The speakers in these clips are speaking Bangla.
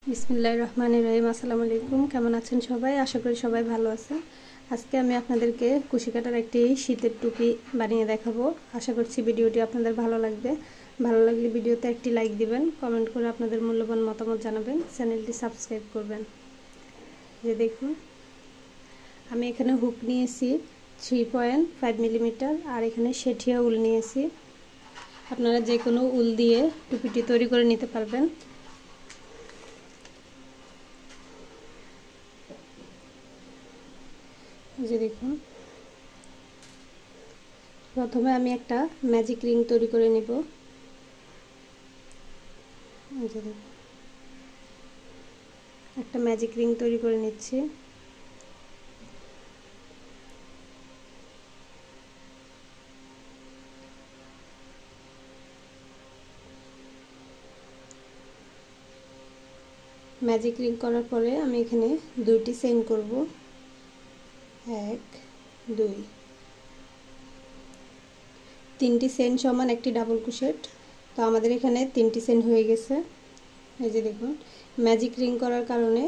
বিসমিল্লাহির রহমানির রহিম। আসসালামু আলাইকুম। কেমন আছেন সবাই? আশা করি সবাই ভালো আছেন। আজকে আমি আপনাদেরকে কুশি কাটার একটি শীতের টুপি বানিয়ে দেখাবো। আশা করছি ভিডিওটি আপনাদের ভালো লাগবে। ভালো লাগলে ভিডিওতে একটি লাইক দিবেন, কমেন্ট করে আপনাদের মূল্যবান মতামত জানাবেন, চ্যানেলটি সাবস্ক্রাইব করবেন। যে দেখুন, আমি এখানে হুক নিয়েছি 3.5 মিলিমিটার আর এখানে শেঠিয়া উল নিয়েছি। আপনারা যে কোনো উল দিয়ে টুপিটি তৈরি করে নিতে পারবেন। যে দেখুন, প্রথমে আমি একটা ম্যাজিক রিং তৈরি করে নিব। একটা ম্যাজিক রিং তৈরি করে নিচ্ছি। ম্যাজিক রিং করার পরে আমি এখানে দুইটি চেইন করব, 1 2 তিনটি চেইন সমান একটি ডাবল ক্রোশেট। তো আমাদের এখানে তিনটি চেইন হয়ে গেছে। এই যে দেখুন, ম্যাজিক রিং করার কারণে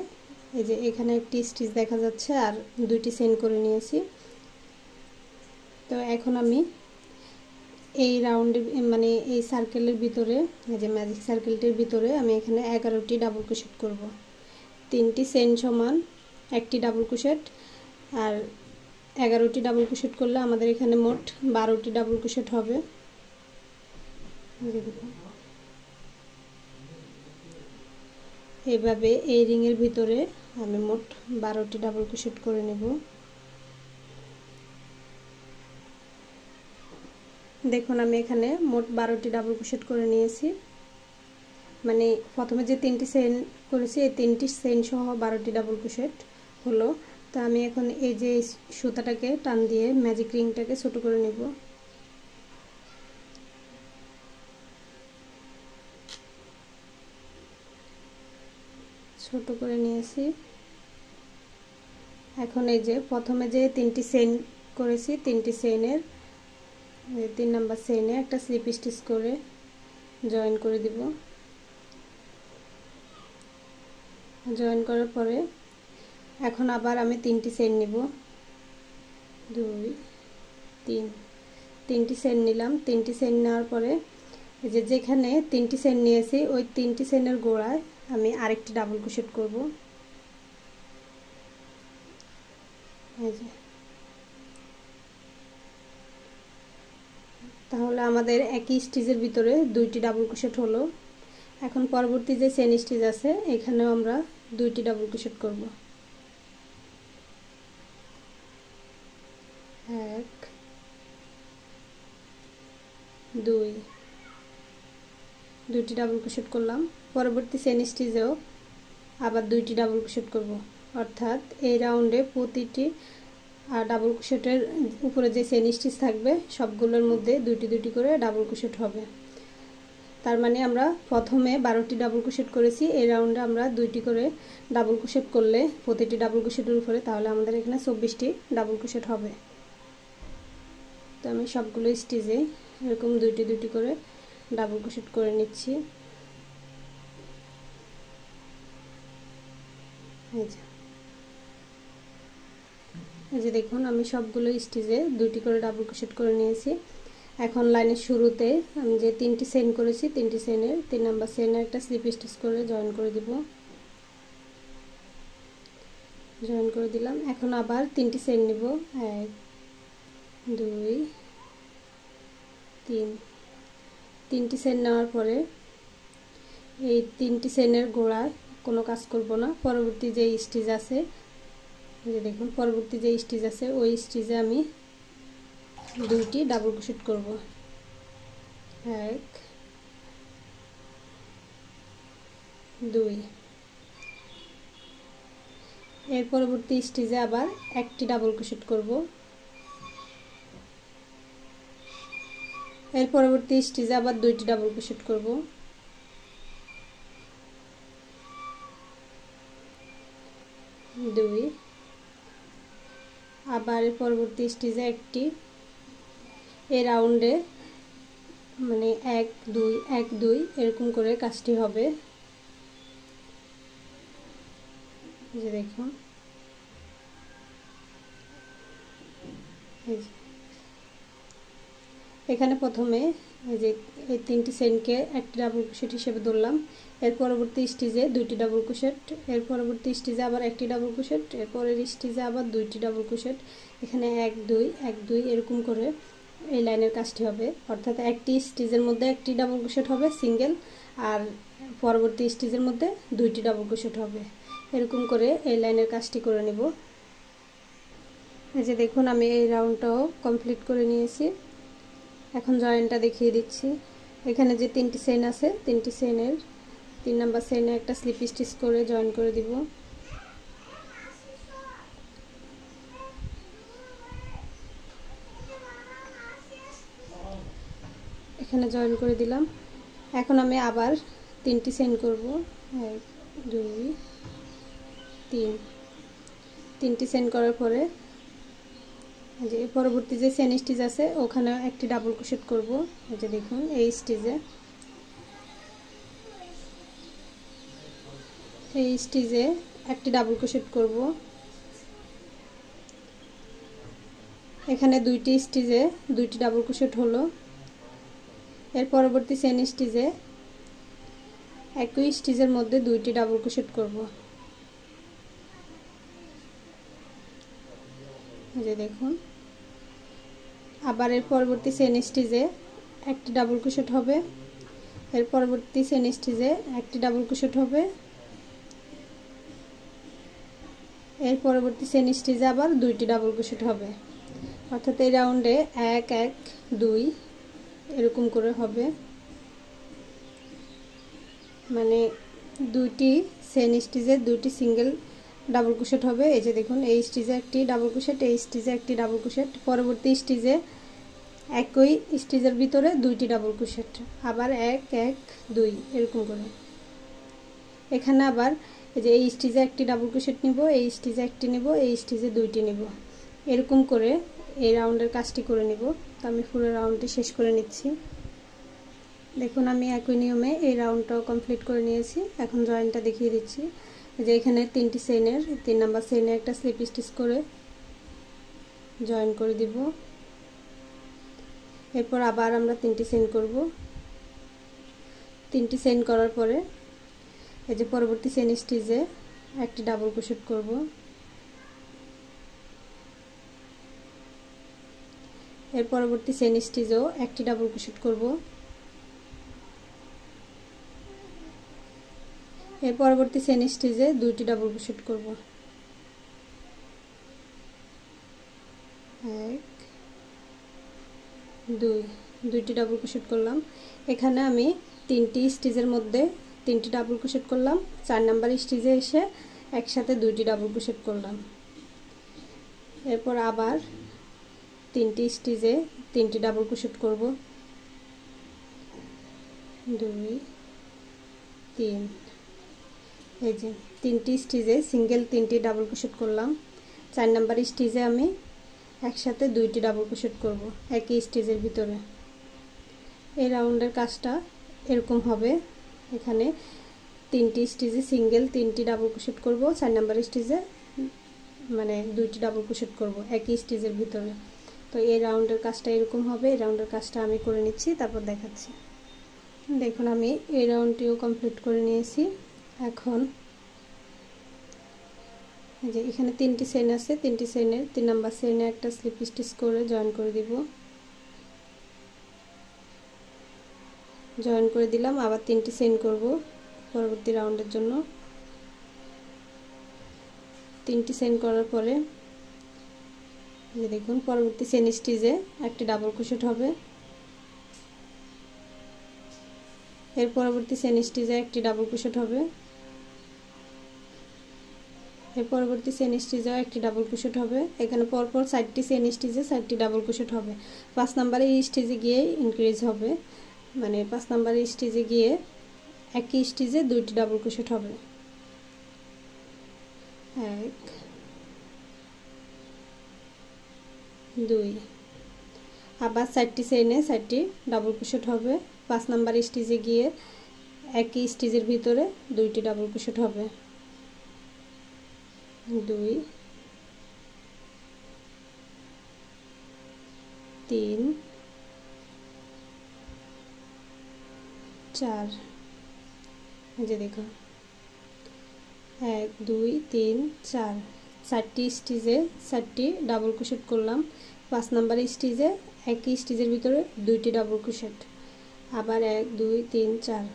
এই যে এখানে একটি স্টিচ দেখা যাচ্ছে আর দুইটি চেইন করে নিয়েছি। তো এখন আমি এই রাউন্ডের মানে এই সার্কেলের ভিতরে, এই যে ম্যাজিক সার্কেলটির ভিতরে আমি এখানে 11টি ডাবল ক্রোশেট করব। তিনটি চেইন সমান একটি ডাবল ক্রোশেট আর 11টি ডাবল ক্রোশেট করলে আমাদের এখানে মোট 12টি ডাবল ক্রোশেট হবে। এইভাবে এই রিংয়ের ভিতরে আমি মোট 12টি ডাবল ক্রোশেট করে নেব। দেখুন, আমি এখানে মোট 12টি ডাবল ক্রোশেট করে নিয়েছি। মানে প্রথমে যে তিনটি চেইন করেছি এই তিনটি চেইন সহ 12টি ডাবল ক্রোশেট হলো। তো আমি এখন এই যে সুতাটাকে টান দিয়ে ম্যাজিক রিংটাকে ছোট করে নেব। ছোট করে নিয়েছি। এখন এই যে প্রথমে যে তিনটি চেইন করেছি তিনটি চেইনের 3 নাম্বার চেইনে একটা স্লিপ স্টিচ করে জয়েন করে দিব। জয়েন করার পরে এখন আবার আমি তিনটি চেইন নিব, 2 3 তিনটি চেইন নিলাম। তিনটি চেইন নেওয়ার পরে এই যে যেখানে তিনটি চেইন নিয়েছি ওই তিনটি চেইনের গোড়ায় আমি আরেকটি ডাবল ক্রোশেট করব। এই যে তাহলে আমাদের একই স্টিচের ভিতরে দুইটি ডাবল ক্রোশেট হলো। এখন পরবর্তী যে চেইন স্টিচ আছে এখানেও আমরা দুইটি ডাবল ক্রোশেট করব। 1 2 দুইটি ডাবল ক্রোশেট করলাম। পরবর্তী চেইন স্টিচেও আবার দুইটি ডাবল ক্রোশেট করব। অর্থাৎ এই রাউন্ডে প্রতিটি ডাবল ক্রোশেটের উপরে যে চেইন স্টিচ থাকবে সবগুলোর মধ্যে দুইটি দুইটি করে ডাবল ক্রোশেট হবে। তার মানে আমরা প্রথমে 12টি ডাবল ক্রোশেট করেছি, এই রাউন্ডে আমরা দুইটি করে ডাবল ক্রোশেট করলে প্রতিটি ডাবল ক্রোশেটের উপরে তাহলে আমাদের এখানে 24টি ডাবল ক্রোশেট হবে। তো আমি সবগুলো স্টিচে এরকম দুইটি দুইটি করে ডাবল ক্রোশেট করে নিচ্ছি। এই যে দেখুন, আমি সবগুলো স্টিচে দুইটি করে ডাবল ক্রোশেট করে নিয়েছি। এখন লাইনের শুরুতে আমি যে তিনটি চেইন করেছি তিনটি চেইনের 3 নাম্বার চেইনে একটা স্লিপ স্টিচ করে জয়েন করে দিব। জয়েন করে দিলাম। এখন আবার তিনটি চেইন নিব, 1 2 3 তিনটি চেইন নেওয়ার পরে এই তিনটি চেইনের গোড়ায় কোনো কাজ করব না। পরবর্তী যে স্টিচ আছে এই যে দেখুন, পরবর্তী যে স্টিচ আছে ওই স্টিচে আমি দুইটি ডাবল ক্রোশেট করব, 1 2 এর পরবর্তী স্টিচে আবার একটি ডাবল ক্রোশেট করব। এর পরবর্তী স্টিচে আবার দুইটি ডাবল ক্রোশেট করব। 2 আবার এর পরবর্তী স্টিচে একটি। এই রাউন্ডে মানে 1 2 1 2 এরকম করে কাজটি হবে। এই যে দেখুন এখানে প্রথমে এই যে এই তিনটি চেইনকে একটি ডাবল ক্রোশেট হিসেবে ধরলাম, এর পরবর্তী স্টিচে দুইটি ডাবল ক্রোশেট, এর পরবর্তী স্টিচে আবার একটি ডাবল ক্রোশেট, এর পরের স্টিচে আবার দুইটি ডাবল ক্রোশেট, এখানে 1 2 1 2 এরকম করে এই লাইনের কাজটি হবে। অর্থাৎ একটি স্টিচের মধ্যে একটি ডাবল ক্রোশেট হবে সিঙ্গেল, আর পরবর্তী স্টিচের মধ্যে দুইটি ডাবল ক্রোশেট হবে। এরকম করে এই লাইনের কাজটি করে নেব। এই যে দেখুন আমি এই রাউন্ডটাও কমপ্লিট করে নিয়েছি। এখন জয়েন্টটা দেখিয়ে দিচ্ছি। এখানে যে তিনটি চেইন আছে, তিনটি চেইনের 3 নাম্বার চেইনে একটা স্লিপ স্টিচ করে জয়েন করে দিব। এখানে জয়েন করে দিলাম। এখন আমি আবার তিনটি চেইন করব, 1 2 3, তিনটি চেইন করার পরে যে পরবর্তী যে চেইন স্টিচ আছে ওখানে একটি ডাবল ক্রোশেট করব। এই যে দেখুন এই স্টিচে একটি ডাবল ক্রোশেট করব। এখানে দুইটি স্টিচে দুইটি ডাবল ক্রোশেট হলো। এর পরবর্তী চেইন স্টিচে একই স্টিচের মধ্যে দুইটি ডাবল ক্রোশেট করব। এই যে দেখুন আবার এর পরবর্তী চেইন স্টিচে একটি ডাবল ক্রোশেট হবে, এর পরবর্তী চেইন স্টিচে একটি ডাবল ক্রোশেট হবে, এর পরবর্তী চেইন স্টিচে আবার দুইটি ডাবল ক্রোশেট হবে। অর্থাৎ এই রাউন্ডে 1 1 2 এরকম করে হবে, মানে দুইটি চেইন স্টিচে দুইটি সিঙ্গেল ডাবল ক্রোশেট হবে। এই যে দেখুন এই স্টিচে একটি ডাবল ক্রোশেট, এই স্টিচে একটি ডাবল ক্রোশেট, পরবর্তী স্টিচে একই স্টিচের ভিতরে দুইটি ডাবল ক্রোশেট, আবার 1 1 2 এরকম করে। এখানে আবার এই যে এই স্টিচে একটি ডাবল ক্রোশেট নিব, এই স্টিচে একটি নিব, এই স্টিচে দুইটি নিব, এরকম করে এই রাউন্ডের কাজটি করে নিব। তো আমি পুরো রাউন্ডটি শেষ করে নিচ্ছি। দেখুন আমি একই নিয়মে এই রাউন্ডটাও কমপ্লিট করে নিয়েছি। এখন জয়েন্টটা দেখিয়ে দিচ্ছি। যে এখানে তিনটি চেইনের 3 নাম্বার চেইনে একটা স্লিপ স্টিচ করে জয়েন করে দিব। এরপর আবার আমরা তিনটি চেইন করব। তিনটি চেইন করার পরে এই যে পরবর্তী চেইন স্টিচে একটি ডাবল ক্রোশেট করব। এর পরবর্তী চেইন স্টিচেও একটি ডাবল ক্রোশেট করব। এর পরবর্তী চেইন স্টিচে দুইটি ডাবল ক্রোশেট করব। 1 2 দুইটি ডাবল ক্রোশেট করলাম। এখানে আমি তিনটি স্টিচের মধ্যে তিনটি ডাবল ক্রোশেট করলাম, 4 নাম্বার স্টিচে এসে একসাথে দুইটি ডাবল ক্রোশেট করলাম। এরপর আবার তিনটি স্টিচে তিনটি ডাবল ক্রোশেট করব, 2 3। এই যে তিনটি স্টিচে সিঙ্গেল তিনটি ডাবল ক্রোশেট করলাম, 4 নাম্বার স্টিচে আমি একসাথে দুইটি ডাবল ক্রোশেট করব একই স্টিচের ভিতরে। এই রাউন্ডের কাজটা এরকম হবে। এখানে তিনটি স্টিচে সিঙ্গেল তিনটি ডাবল ক্রোশেট করব, 4 নাম্বার স্টিচে মানে দুইটি ডাবল ক্রোশেট করব একই স্টিচের ভিতরে। তো এই রাউন্ডের কাজটা এরকম হবে। এই রাউন্ডের কাজটা আমি করে নিচ্ছি, তারপর দেখাচ্ছি। দেখুন আমি এই রাউন্ডটিও কমপ্লিট করে নিয়েছি। এখন যে এখানে তিনটি চেইন আছে, তিনটি চেইনের 3 নাম্বার চেইনে একটা স্লিপ স্টিচ করে জয়েন করে দিব। জয়েন করে দিলাম, আবার তিনটি চেইন করব পরবর্তী রাউন্ডের জন্য। তিনটি চেইন করার পরে এই দেখুন পরবর্তী চেইন স্টিচে একটি ডাবল ক্রোশেট হবে, এর পরবর্তী চেইন স্টিচে একটি ডাবল ক্রোশেট হবে, এর পরবর্তী চেইন স্টিচেও একটি ডাবল ক্রোশেট হবে। এখানে পরপর 4টি চেইন স্টিচে 4টি ডাবল ক্রোশেট হবে। 5 নাম্বারে স্টিচে গিয়ে ইনক্রিজ হবে, মানে 5 নাম্বারে স্টিচে গিয়ে একই স্টিচে দুইটি ডাবল ক্রোশেট হবে, 1 2। আবার 4টি চেইনে 4টি ডাবল ক্রোশেট হবে, 5 নাম্বার স্টিচে গিয়ে একই স্টিচের ভিতরে দুইটি ডাবল ক্রোশেট হবে। 2 3 4 এই যে দেখো 1 2 3 4 4টি স্টিচে 4টি ডাবল ক্রোশেট করলাম। 5 নাম্বার স্টিচে একই স্টিচের ভিতরে 2টি ডাবল ক্রোশেট, আবার 1 2 3 4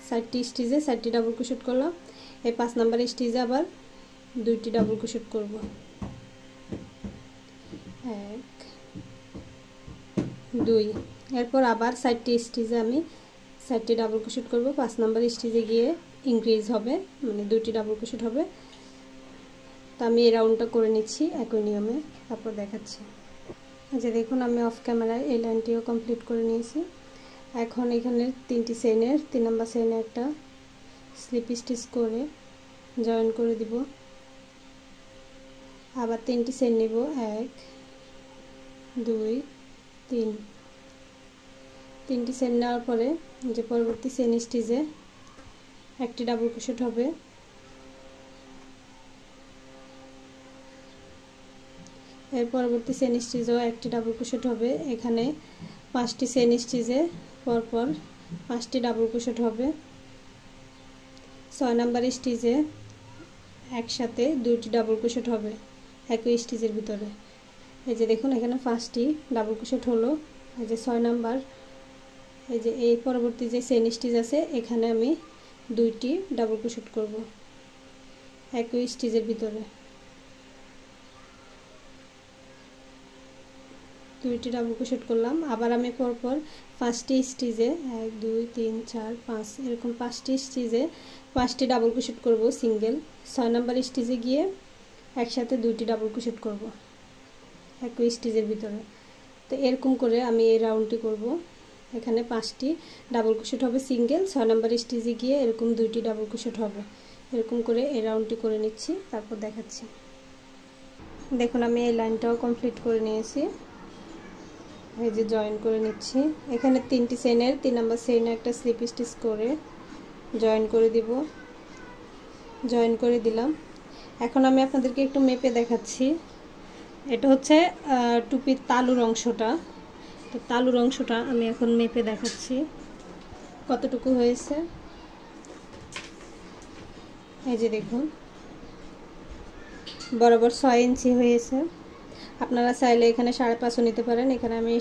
4টি স্টিচে 4টি ডাবল ক্রোশেট করলাম। এই 5 নাম্বার স্টিচে আবার 2টি ডাবল ক্রোশেট করব। 1 2 এরপর আবার 4টি স্টিচে আমি 4টি ডাবল ক্রোশেট করব। 5 নাম্বার স্টিচে গিয়ে ইনক্রিজ হবে, মানে 2টি ডাবল ক্রোশেট হবে। তো আমি এই রাউন্ডটা করে নিচ্ছি একই নিয়মে, তারপর দেখাচ্ছি। আচ্ছা দেখুন আমি অফ ক্যামেরায় এই লাইনটিও কমপ্লিট করে নিয়েছি। এখন এখানে 3টি চেইনের 3 নাম্বার চেইনে একটা স্লিপ স্টিচ করে জয়েন করে দিব। আবার 3টি চেইন নেব, 1 2 3। 3টি চেইন নেওয়ার পরে যে পরবর্তী চেইন স্টিচে একটি ডাবল ক্রোশেট হবে। এর পরবর্তী চেইন স্টিচেও একটি ডাবল ক্রোশেট হবে। এখানে 5টি চেইন স্টিচে পরপর 5টি ডাবল ক্রোশেট হবে। 6 নাম্বার স্টিচে একসাথে 2টি ডাবল ক্রোশেট হবে একই স্টিচের ভিতরে। এই যে দেখুন এখানে 5টি ডাবল ক্রোশেট হলো। এই যে 6 নাম্বার, এই যে এই পরবর্তী যে চেইন স্টিচ আছে এখানে আমি 2টি ডাবল ক্রোশেট করব একই স্টিচের ভিতরে। 2টি ডাবল ক্রোশেট করলাম। আবার আমি পরপর 5টি স্টিচে 1 2 3 4 5 এরকম 5টি স্টিচে 5টি ডাবল ক্রোশেট করব সিঙ্গেল। 6 নাম্বার স্টিচে গিয়ে একসাথে 2টি ডাবল ক্রোশেট করব একই স্টিচের ভিতরে। তো এরকম করে আমি এই রাউন্ডটি করব। এখানে 5টি ডাবল ক্রোশেট হবে সিঙ্গেল, 6 নাম্বার স্টিচে গিয়ে এরকম 2টি ডাবল ক্রোশেট হবে। এরকম করে এই রাউন্ডটি করে নিচ্ছি, তারপর দেখাচ্ছি। দেখুন আমি এই লাইনটাও কমপ্লিট করে নিয়েছি। এই যে জয়েন করে নিচ্ছি। এখানে 3টি চেইনের 3 নাম্বার চেইনে একটা স্লিপ স্টিচ করে জয়েন করে দিব। জয়েন করে দিলাম। এখন আমি আপনাদেরকে একটু মেপে দেখাচ্ছি। এটা হচ্ছে টুপির তালুর অংশটা। তো তালুর অংশটা আমি এখন মেপে দেখাচ্ছি কতটুকু হয়েছে। এই যে দেখুন বরাবর 6 ইঞ্চি হয়েছে। আপনারা চাইলে এখানে 5.5 নিতে পারেন। এখানে আমি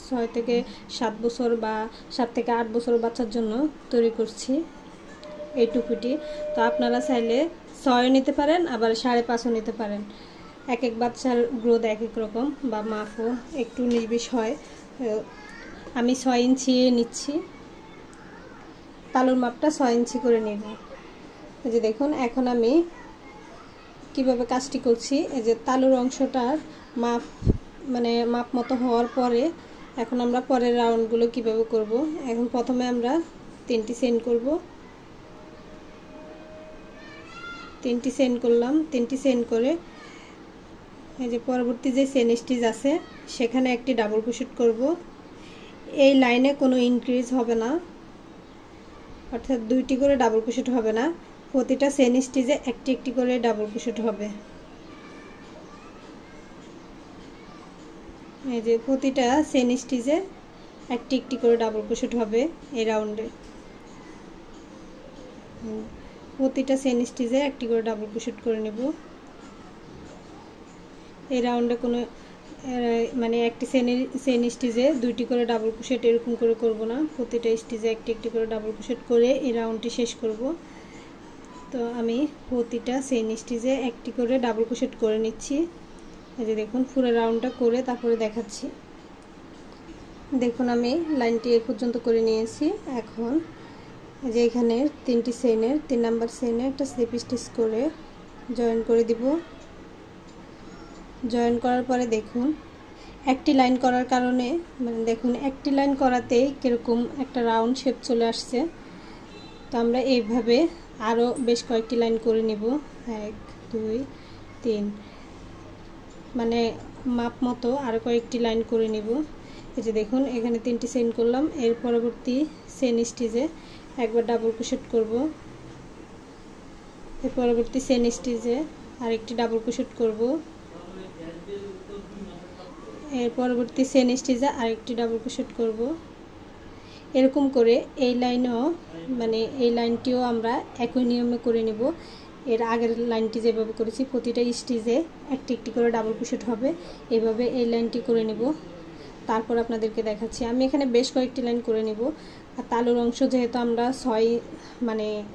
6 থেকে 7 বছর বা 7 থেকে 8 বছর বাচ্চার জন্য তৈরি করছি এই টুপিটি। তো আপনারা চাইলে 6 নিতে পারেন, আবার 5.5 নিতে পারেন। এক এক বাচ্চার গ্রোথ এক এক রকম বা মাপও একটু নির্বিষ হয়। আমি 6 ইঞ্চি নিচ্ছি, তালুর মাপটা 6 ইঞ্চি করে নেব। এই যে দেখুন এখন আমি কিভাবে কাজটি করছি। এই যে তালুর অংশটার মাপ মানে মাপ মতো হওয়ার পরে এখন আমরা পরের রাউন্ডগুলো কিভাবে করব। এখন প্রথমে আমরা 3টি চেইন করব। 3টি চেইন করলাম। 3টি চেইন করে এই যে পরবর্তী যে চেইন স্টিচ আছে সেখানে একটি ডাবল ক্রোশেট করব। এই লাইনে কোনো ইনক্রিজ হবে না, অর্থাৎ 2টি করে ডাবল ক্রোশেট হবে না। প্রতিটা চেইন স্টিচে একটি একটি করে ডাবল ক্রোশেট হবে। এই যে প্রতিটা চেইন স্টিচে একটি একটি করে ডাবল ক্রোশেট হবে এই রাউন্ডে। প্রতিটা চেইন স্টিচে একটি করে ডাবল ক্রোশেট করে নেব। এই রাউন্ডে কোনো মানে একটি চেইন স্টিচে 2টি করে ডাবল ক্রোশেট এরকম করে করব না, প্রতিটা স্টিচে একটি একটি করে ডাবল ক্রোশেট করে এই রাউন্ডটি শেষ করব। তো আমি প্রতিটা চেইন স্টিচে একটি করে ডাবল ক্রোশেট করে নিচ্ছি। এই যে দেখুন পুরো রাউন্ডটা করে তারপরে দেখাচ্ছি। দেখুন আমি লাইনটি এ পর্যন্ত করে নিয়েছি। এখন এই যে এখানে 3টি চেইনের 3 নাম্বার চেইনে একটা স্লিপ স্টিচ করে জয়েন করে দিব। জয়েন করার পরে দেখুন একটি লাইন করার কারণে মানে দেখুন একটি লাইন করাতেই কিরকম একটা রাউন্ড শেপ চলে আসছে। তো আমরা এইভাবে আরও বেশ কয়েকটি লাইন করে নেব। 1 2 3 মানে মাপ মতো আরও কয়েকটি লাইন করে নেব। এই যে দেখুন এখানে 3টি চেইন করলাম। এর পরবর্তী চেইন স্টিচে একবার ডাবল ক্রোশেট করব। এর পরবর্তী চেন স্টিচে আরেকটি ডাবল ক্রোশেট করব। এর পরবর্তী চেন স্টিচে আরেকটি ডাবল ক্রোশেট করব। এরকম করে এই লাইনও মানে এই লাইনটিও আমরা একই নিয়মে করে নেব। এর আগের লাইনটি যেভাবে করেছি প্রতিটা স্টিচে একটি একটি করে ডাবল ক্রোশেট হবে, এভাবে এই লাইনটি করে নেব। তারপর আপনাদেরকে দেখাচ্ছি। আমি এখানে বেশ কয়েকটি লাইন করে নেব। আর তালুর অংশ যেহেতু আমরা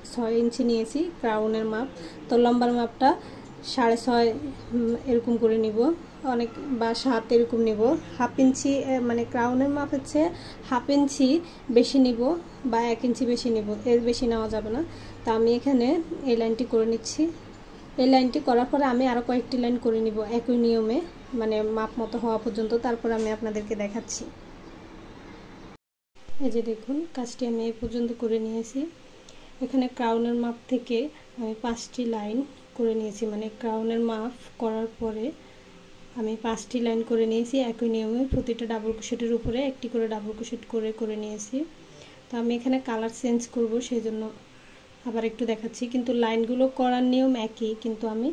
6 ইঞ্চি নিয়েছি ক্রাউনের মাপ, তো লম্বার মাপটা 6.5 এরকম করে নিব, অনেক বা 7 এরকম নিব। হাফ ইঞ্চি মানে ক্রাউনের মাপ হচ্ছে হাফ ইঞ্চি বেশি নিব বা 1 ইঞ্চি বেশি নিব, এর বেশি নেওয়া যাবে না। তো আমি এখানে এই লাইনটি করে নিচ্ছি। এই লাইনটি করার পরে আমি আরও কয়েকটি লাইন করে নিব একই নিয়মে, মানে মাপ মতো হওয়া পর্যন্ত। তারপর আমি আপনাদেরকে দেখাচ্ছি। এই যে দেখুন কাজটি আমি এই পর্যন্ত করে নিয়েছি। এখানে ক্রাউনের মাপ থেকে আমি 5টি লাইন করে নিয়েছি, মানে ক্রাউনের মাপ করার পরে আমি 5টি লাইন করে নিয়েছি একই নিয়মে। প্রতিটা ডাবল ক্রোশেটের উপরে একটি করে ডাবল ক্রোশেট করে নিয়েছি। তো আমি এখানে কালার চেঞ্জ করব, সেই জন্য আবার একটু দেখাচ্ছি। কিন্তু লাইনগুলো করার নিয়ম একই, কিন্তু আমি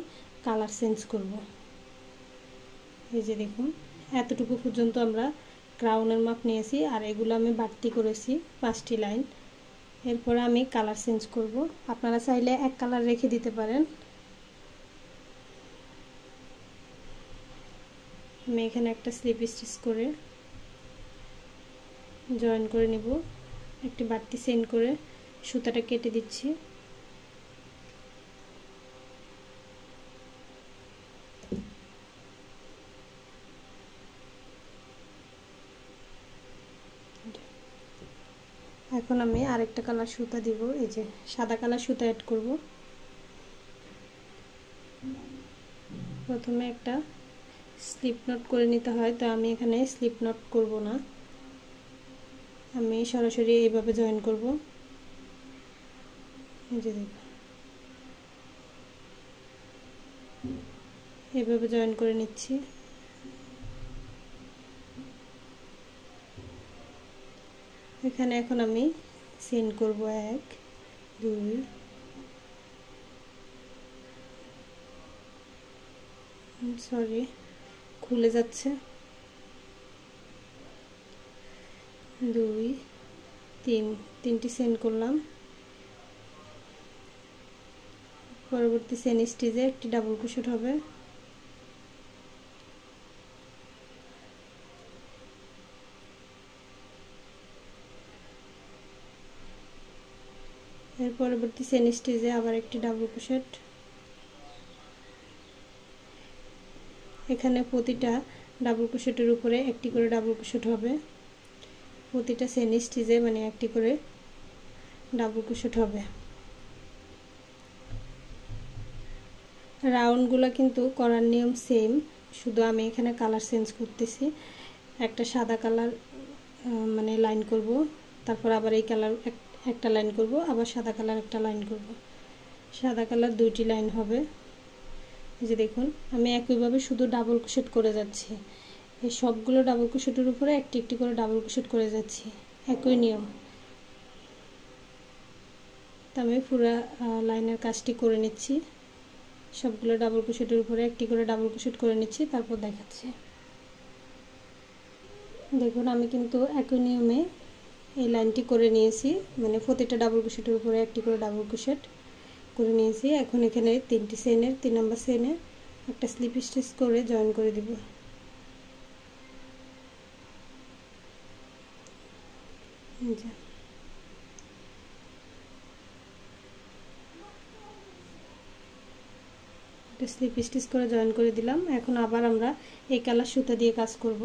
কালার চেঞ্জ করব। এই যে দেখুন এতটুকু পর্যন্ত আমরা ক্রাউনের মাপ নিয়েছি, আর এগুলো আমি বাড়তি করেছি 5টি লাইন। এরপরে আমি কালার চেঞ্জ করব। আপনারা চাইলে এক কালার রেখে দিতে পারেন। আমি এখানে একটা স্লিপ স্টিচ করে জয়েন করে নিব, একটি বাড়তি চেইন করে সুতাটা কেটে দিচ্ছি। এখন আমি আরেকটা কালার সুতা দিব, এই যে সাদা কালার সুতা অ্যাড করব। প্রথমে একটা স্লিপ নট করে নিতে হয়, তো আমি এখানে স্লিপ নট করব না, আমি সরাসরি এইভাবে জয়েন করব। এই যে দেখুন এইভাবে জয়েন করে নিচ্ছি। এখানে এখন আমি চেইন করব 1 2 সরি খুলে যাচ্ছে 2 3 তিনটি চেইন করলাম। পরবর্তী চেইন স্টিচে একটি ডাবল ক্রোশেট হবে। এর পরবর্তী চেইন স্টিচে আবার একটি ডাবল ক্রোশেট। এখানে প্রতিটা ডাবল ক্রোশেটের উপরে একটি করে ডাবল ক্রোশেট হবে, প্রতিটা চেইন স্টিচে মানে একটি করে ডাবল ক্রোশেট হবে। রাউন্ডগুলো কিন্তু করার নিয়ম সেম, শুধু আমি এখানে কালার চেঞ্জ করতেছি। একটা সাদা কালার মানে লাইন করব, তারপর আবার এই কালার একটা লাইন করব, আবার সাদা কালার একটা লাইন করব। সাদা কালার 2টি লাইন হবে। এই যে দেখুন আমি একইভাবে শুধু ডাবল ক্রোশেট করে যাচ্ছি। এই সবগুলো ডাবল ক্রোশেটের উপরে একটি একটি করে ডাবল ক্রোশেট করে যাচ্ছি, একই নিয়ম। তো আমি পুরো লাইনের কাজটি করে নিচ্ছি, সবগুলো ডাবল ক্রোশেটের উপরে একটি করে ডাবল ক্রোশেট করে নিচ্ছি, তারপর দেখাচ্ছি। দেখুন আমি কিন্তু একই নিয়মে এই লাইনটি করে নিয়েছি, মানে প্রতিটা ডাবল ক্রোশেটের উপরে একটি করে ডাবল ক্রোশেট করে নিয়েছি। এখন এখানে 3টি চেইনের 3 নম্বর চেইনে একটা স্লিপ স্টিচ করে জয়েন করে দিব। স্লিপ স্টিচ করে জয়েন করে দিলাম। এখন আবার আমরা এই কালার সুতা দিয়ে কাজ করব।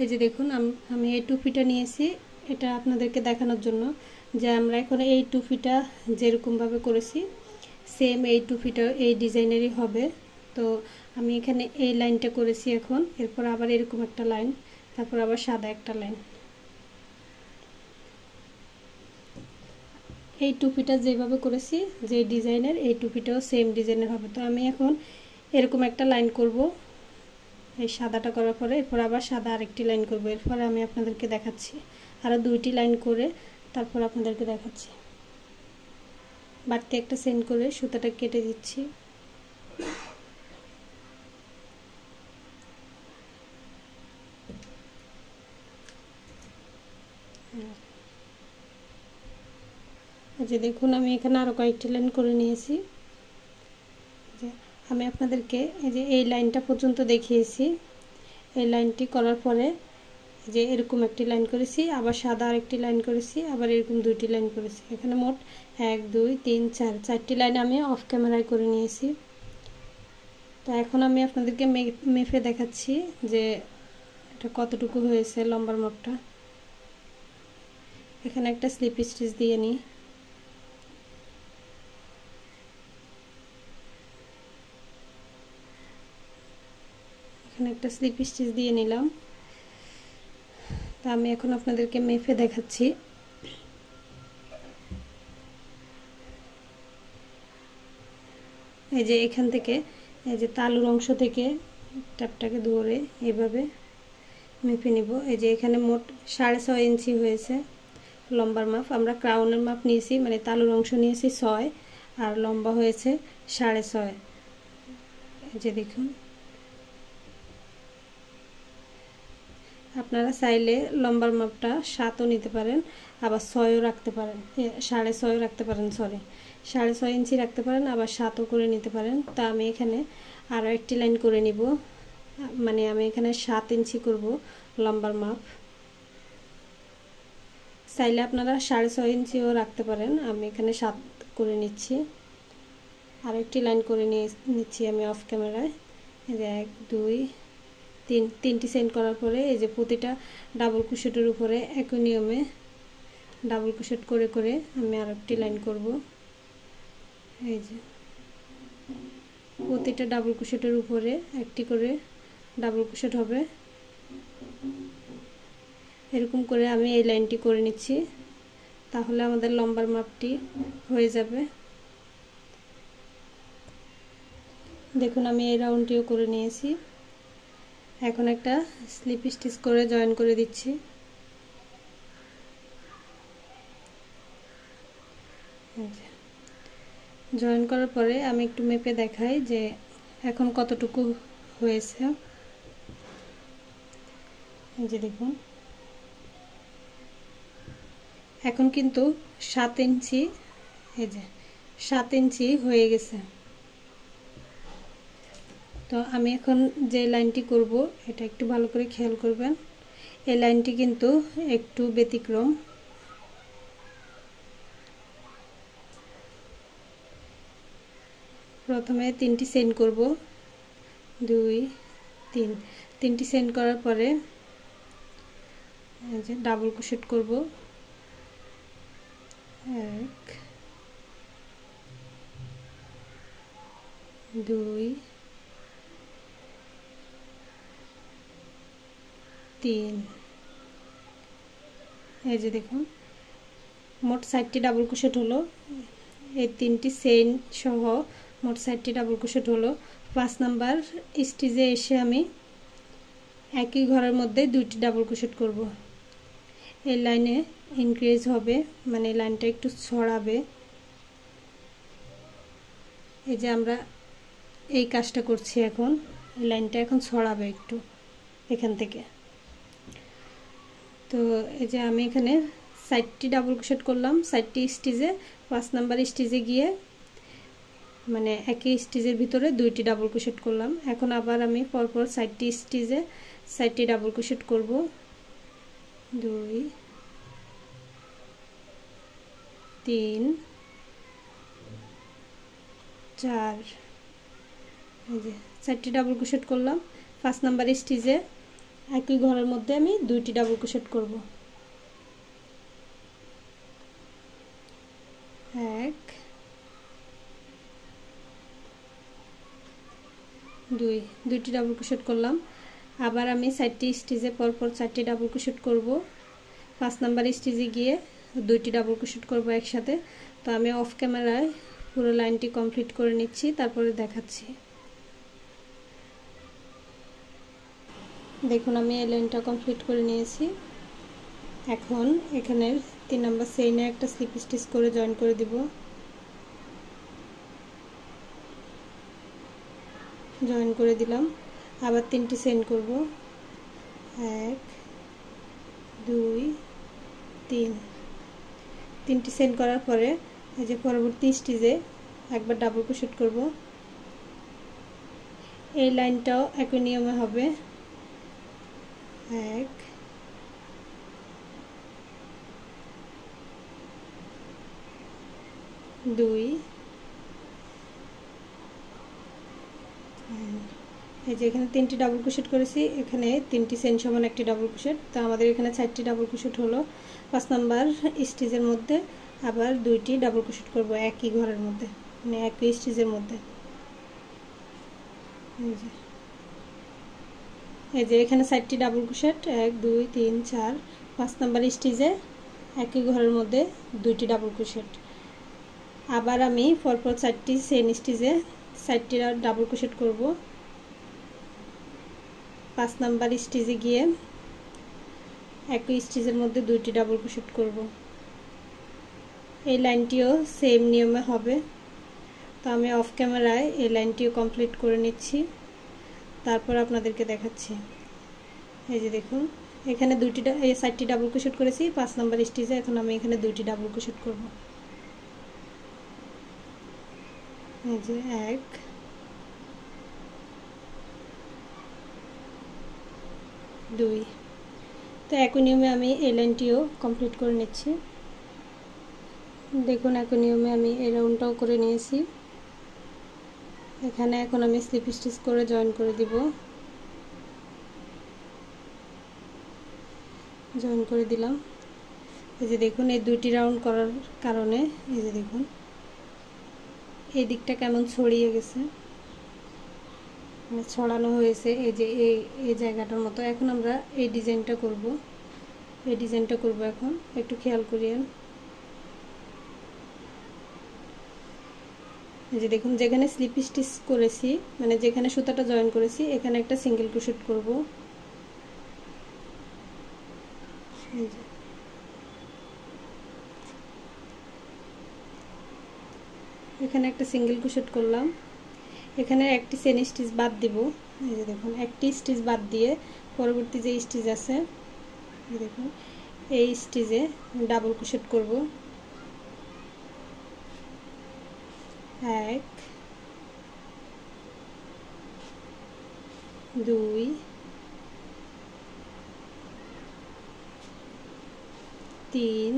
এই যে দেখুন আমি এই টুপিটা নিয়েছি, এটা আপনাদেরকে দেখানোর জন্য যে আমরা এখন এই টুপিটা যেরকমভাবে করেছি সেম এই টুপিটা এই ডিজাইনেরই হবে। তো আমি এখানে এই লাইনটা করেছি, এখন এরপর আবার এরকম একটা লাইন, তারপর আবার সাদা একটা লাইন। এই টুপিটা যেভাবে করেছি যে ডিজাইনের, এই টুপিটাও সেম ডিজাইনের হবে। তো আমি এখন এরকম একটা লাইন করব, এই সাদাটা করার পরে এরপর আবার সাদা আরেকটি লাইন করব। এরপরে আমি আপনাদেরকে দেখাচ্ছি আরও 2টি লাইন করে তারপর আপনাদেরকে দেখাচ্ছি। বাড়তি একটা চেইন করে সুতাটা কেটে দিচ্ছি। যে দেখুন আমি এখানে আরো কয়েকটি লাইন করে নিয়েছি। যে আমি আপনাদেরকে এই যে এই লাইনটা পর্যন্ত দেখিয়েছি। এই লাইনটি করার পরে যে এরকম একটি লাইন করেছি, আবার সাদা আরেকটি লাইন করেছি, আবার এরকম দুইটি লাইন করেছি। এখানে মোট 1 2 3 4 চারটি লাইন আমি অফ ক্যামেরায় করে নিয়েছি। তো এখন আমি আপনাদেরকে মেপে দেখাচ্ছি যে এটা কতটুকু হয়েছে লম্বার মাপটা। এখানে একটা স্লিপ স্টিচ দিয়ে নিই। এখানে একটা স্লিপ স্টিচ দিয়ে নিলাম। তা আমি এখন আপনাদেরকে মেপে দেখাচ্ছি। এই যে এখান থেকে এই যে তালুর অংশ থেকে ট্যাপটাকে ধরে এইভাবে মেপে নিব। এই যে এখানে মোট 6.5 ইঞ্চি হয়েছে লম্বার মাপ। আমরা ক্রাউনের মাপ নিয়েছি, মানে তালুর অংশ নিয়েছি 6 আর লম্বা হয়েছে 6.5। এই যে দেখুন, আপনারা চাইলে লম্বার মাপটা 7ও নিতে পারেন, আবার 6ও রাখতে পারেন, 6.5ও রাখতে পারেন, সরি 6.5 ইঞ্চি রাখতে পারেন, আবার 7ও করে নিতে পারেন। তা আমি এখানে আরও একটি লাইন করে নিব, মানে আমি এখানে 7 ইঞ্চি করব লম্বার মাপ। চাইলে আপনারা 6.5 ইঞ্চিও রাখতে পারেন। আমি এখানে 7 করে নিচ্ছি। আর একটি লাইন করে নিচ্ছি আমি অফ ক্যামেরায়। এই যে 1 2 3 তিনটি চেইন করার পরে এই যে প্রতিটা ডাবল ক্রোশেটের উপরে একই নিয়মে ডাবল ক্রোশেট করে করে আমি আর একটি লাইন করব। এই যে প্রতিটা ডাবল ক্রোশেটের উপরে একটি করে ডাবল ক্রোশেট হবে। এরকম করে আমি এই লাইনটি করে নিচ্ছি, তাহলে আমাদের লম্বার মাপটি হয়ে যাবে। দেখুন আমি এই রাউন্ডটিও করে নিয়েছি। এখন একটা স্লিপ স্টিচ করে জয়েন করে দিচ্ছি। জয়েন করার পরে আমি একটু মেপে দেখাই যে এখন কতটুকু হয়েছে। এই যে দেখুন, এখন কিন্তু 7 ইঞ্চি, এই যে 7 ইঞ্চি হয়ে গেছে। তো আমি এখন যে লাইনটি করব এটা একটু ভালো করে খেয়াল করবেন। এই লাইনটি কিন্তু একটু ব্যতিক্রম। প্রথমে 3টি চেইন করব, 2 3 3টি চেইন করার পরে এই যে ডাবল ক্রোশেট করব, 1 2 3। এই যে দেখুন মোট 4টি ডাবল ক্রোশেট হলো। এই 3টি চেইন সহ মোট 4টি ডাবল ক্রোশেট হলো। 5 নাম্বার স্টিচে এসে আমি একই ঘরের মধ্যে 2টি ডাবল ক্রোশেট করব। এই লাইনে ইনক্রিজ হবে, মানে লাইনটা একটু ছড়াবে। এই যে আমরা এই কাজটা করছি এখন, এই লাইনটা এখন ছড়াবে একটু এখান থেকে। তো এই যে আমি এখানে 4টি ডাবল ক্রোশেট করলাম 4টি স্টিচে। 5 নাম্বার স্টিচে গিয়ে মানে একই স্টিচের ভিতরে 2টি ডাবল ক্রোশেট করলাম। এখন আবার আমি পরপর 4টি স্টিচে 4টি ডাবল ক্রোশেট করব, 2 3 4। এই যে 4টি ডাবল ক্রোশেট করলাম। 5 নাম্বার স্টিচে একই ঘরের মধ্যে আমি 2টি ডাবল ক্রোশেট করব, 1 2 2টি ডাবল ক্রোশেট করলাম। আবার আমি 4টি স্টিচে পরপর 4টি ডাবল ক্রোশেট করব। 5 নাম্বার স্টিচে গিয়ে 2টি ডাবল ক্রোশেট করব একসাথে। তো আমি অফ ক্যামেরায় পুরো লাইনটি কমপ্লিট করে নিচ্ছি, তারপরে দেখাচ্ছি। দেখুন আমি এই লাইনটা কমপ্লিট করে নিয়েছি। এখন এখানের 3 নাম্বার চেইনে একটা স্লিপ স্টিচ করে জয়েন করে দিব। জয়েন করে দিলাম। আবার 3টি চেইন করব, 1 2 3। 3টি চেইন করার পরে এই যে পরবর্তী স্টিচে একবার ডাবল ক্রোশেট করব। এই লাইনটাও একই নিয়মে হবে, 1 2। এই যে এখানে 3টি ডাবল ক্রোশেট করেছি, এখানে 3টি চেইন সমান একটি ডাবল ক্রোশেট। তো আমাদের এখানে 4টি ডাবল ক্রোশেট হলো। 5 নাম্বার স্টিচের মধ্যে আবার 2টি ডাবল ক্রোশেট করব একই ঘরের মধ্যে, মানে একই স্টিচের মধ্যে। এই যে এখানে 4টি ডাবল ক্রোশেট, 1 2 3 4। 5 নাম্বার স্টিচে একই ঘরের মধ্যে 2টি ডাবল ক্রোশেট। আবার আমি পরপর 4টি চেইন স্টিচে 4টি ডাবল ক্রোশেট করব। 5 নাম্বার স্টিচে গিয়ে একই স্টিচের মধ্যে 2টি ডাবল ক্রোশেট করব। এই লাইনটিও সেম নিয়মে হবে। তো আমি অফ ক্যামেরায় এই লাইনটিও কমপ্লিট করে নিচ্ছি, তারপর আপনাদেরকে দেখাচ্ছি। এই যে দেখুন এখানে 4টি ডাবল ক্রোশেট করেছি 5 নাম্বার স্টিচে। এখন আমি এখানে 2টি ডাবল ক্রোশেট করব। এই যে 1 2। তো একই নিয়মে আমি এই লাইনটিও কমপ্লিট করে নিচ্ছি। দেখুন একই নিয়মে আমি এই রাউন্ডটাও করে নিয়েছি। এখানে এখন আমি স্লিপ স্টিচ করে জয়েন করে দিব। জয়েন করে দিলাম। এই যে দেখুন এই 2টি রাউন্ড করার কারণে এই যে দেখুন এই দিকটা কেমন ছড়িয়ে গেছে, মানে ছড়ানো হয়েছে। এই যে এই জায়গাটার মতো। এখন আমরা এই ডিজাইনটা করব। এই ডিজাইনটা করব এখন, একটু খেয়াল করিয়েন। এই যে দেখুন যেখানে স্লিপ স্টিচ করেছি, মানে যেখানে সুতাটা জয়েন করেছি, এখানে একটা সিঙ্গেল ক্রোশেট করব। এই যে এখানে একটা সিঙ্গেল ক্রোশেট করলাম। এখানে একটি চেইন স্টিচ বাদ দিব। এই যে দেখুন একটি স্টিচ বাদ দিয়ে পরবর্তী যে স্টিচ আছে এই দেখুন এই স্টিচে ডাবল ক্রোশেট করব। 1 2 3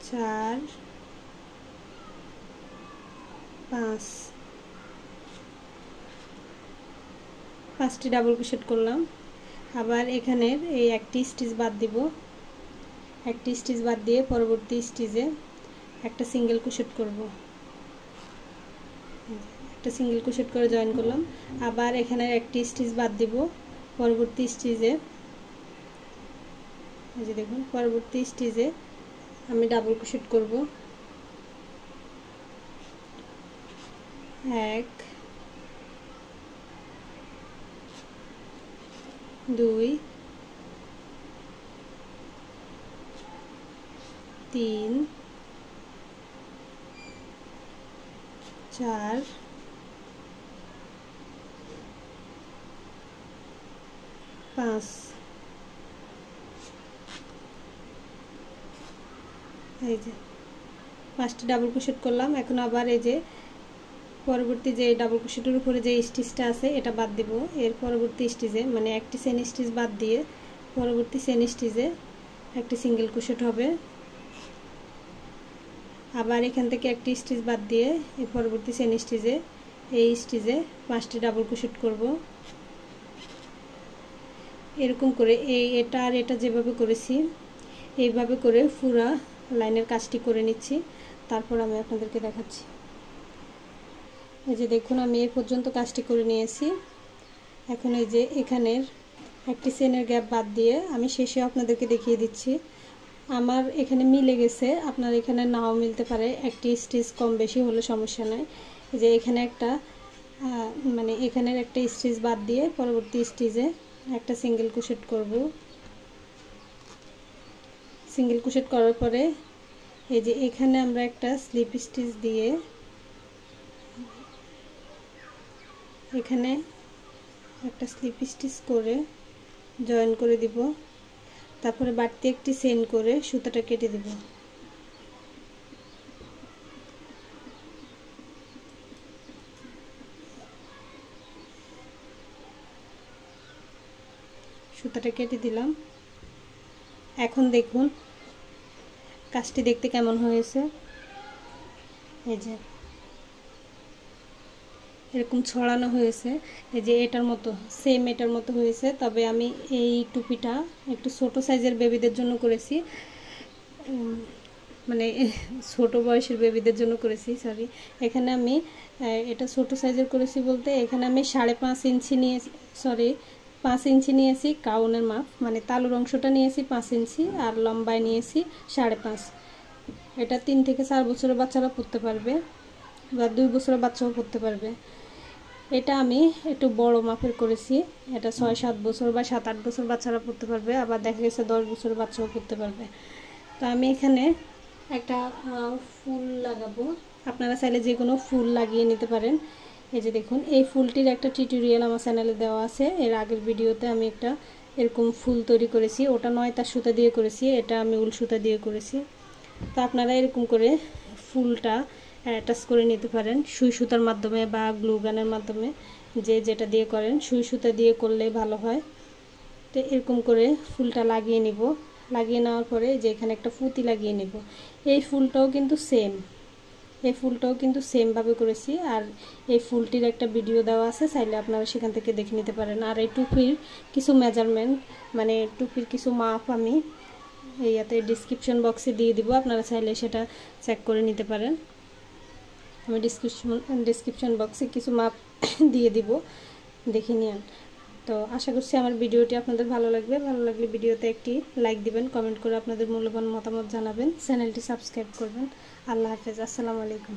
4 5। 5টি ডাবল ক্রোশেট করলাম। আবার এখানের এই একটি স্টিচ বাদ দিব। একটি স্টিচ বাদ দিয়ে পরবর্তী স্টিচে একটা সিঙ্গেল ক্রোশেট করব। একটা সিঙ্গেল ক্রোশেট করে জয়েন করলাম। আবার এখানে একটি স্টিচ বাদ দিব পরবর্তী স্টিচে। এই যে দেখুন পরবর্তী স্টিচে আমি ডাবল ক্রোশেট করব। 1 2 3 4 5। এই যে 5টি ডাবল ক্রোশেট করলাম। এখন আবার এই যে পরবর্তী যে ডাবল ক্রোশেটের উপরে যে স্টিচটা আছে এটা বাদ দিব। এর পরবর্তী স্টিচে মানে একটি চেইন স্টিচ বাদ দিয়ে পরবর্তী চেইন স্টিচে একটি সিঙ্গেল ক্রোশেট হবে। আবার এখান থেকে একটি স্টিচ বাদ দিয়ে এই পরবর্তী চেইন স্টিচে এই স্টিচে 5টি ডাবল ক্রোশেট করব। এরকম করে এটা আর এটা যেভাবে করেছি এইভাবে করে পুরো লাইনের কাজটি করে নিচ্ছি, তারপর আমি আপনাদেরকে দেখাচ্ছি। এই যে দেখুন আমি এই পর্যন্ত কাজটি করে নিয়েছি। এখন এই যে এখানের একটি চেইনের গ্যাপ বাদ দিয়ে আমি শেষে আপনাদেরকে দেখিয়ে দিচ্ছি। আমার এখানে মিলে গেছে, আপনার এখানে নাও মিলতে পারে, একটি স্টিচ কম বেশি হলে সমস্যা নাই। এই যে এখানে একটা মানে এখানের একটা স্টিচ বাদ দিয়ে পরবর্তী স্টিচে একটা সিঙ্গেল ক্রোশেট করব। সিঙ্গেল ক্রোশেট করার পরে এই যে এখানে আমরা একটা স্লিপ স্টিচ দিয়ে এখানে একটা স্লিপ স্টিচ করে জয়েন করে দিব, তারপরে বাড়তি একটি চেইন করে সুতাটা কেটে দিব। সুতাটা কেটে দিলাম। এখন দেখুন কাজটি দেখতে কেমন হয়েছে। এই যে এরকম ছড়ানো হয়েছে, এই যে এটার মতো সেম এটার মতো হয়েছে। তবে আমি এই টুপিটা একটু ছোট সাইজের বেবিদের জন্য করেছি, মানে ছোট বয়সের বেবিদের জন্য করেছি, সরি। এখানে আমি এটা ছোট সাইজের করেছি বলতে এখানে আমি 5.5 ইঞ্চি নিয়ে, সরি 5 ইঞ্চি নিয়েছি কাউনের মাপ, মানে তালুর অংশটা নিয়েছি 5 ইঞ্চি আর লম্বায় নিয়েছি 5.5। এটা 3 থেকে 4 বছরের বাচ্চারা পরতে পারবে বা 2 বছরের বাচ্চাও পরতে পারবে। এটা আমি একটু বড় মাপের করেছি, এটা 6-7 বছর বা 7-8 বছর বাচ্চারা পরতে পারবে, আবার দেখা গেছে 10 বছরের বাচ্চাও পরতে পারবে। তো আমি এখানে একটা ফুল লাগাবো, আপনারা চাইলে যে কোনো ফুল লাগিয়ে নিতে পারেন। এই যে দেখুন এই ফুলটির একটা টিউটোরিয়াল আমার চ্যানেলে দেওয়া আছে, এর আগের ভিডিওতে আমি একটা এরকম ফুল তৈরি করেছি, ওটা 9 তার সুতা দিয়ে করেছি, এটা আমি উল সুতা দিয়ে করেছি। তো আপনারা এরকম করে ফুলটা অ্যাটাচ করে নিতে পারেন সুই সুতার মাধ্যমে বা গ্লু গানের মাধ্যমে, যে যেটা দিয়ে করেন, সুই সুতা দিয়ে করলে ভালো হয়। তো এরকম করে ফুলটা লাগিয়ে নিব, লাগিয়ে নেওয়ার পরে যে এখানে একটা পুঁতি লাগিয়ে নেব। এই ফুলটাও কিন্তু সেম, এই ফুলটাও কিন্তু সেমভাবে করেছি, আর এই ফুলটির একটা ভিডিও দেওয়া আছে, চাইলে আপনারা সেখান থেকে দেখে নিতে পারেন। আর এই টুপির কিছু মেজারমেন্ট, মানে টুপির কিছু মাপ আমি এইয়াতে ডিসক্রিপশন বক্সে দিয়ে দিব, আপনারা চাইলে সেটা চেক করে নিতে পারেন। আমি ডিসক্রিপশন বক্সে কিছু মাপ দিয়ে দিব, দেখে নিন। তো আশা করছি আমার ভিডিওটি আপনাদের ভালো লাগবে। ভালো লাগলে ভিডিওতে একটি লাইক দিবেন, কমেন্ট করে আপনাদের মূল্যবান মতামত জানাবেন, চ্যানেলটি সাবস্ক্রাইব করবেন। আল্লাহ হাফেজ, আসসালামু আলাইকুম।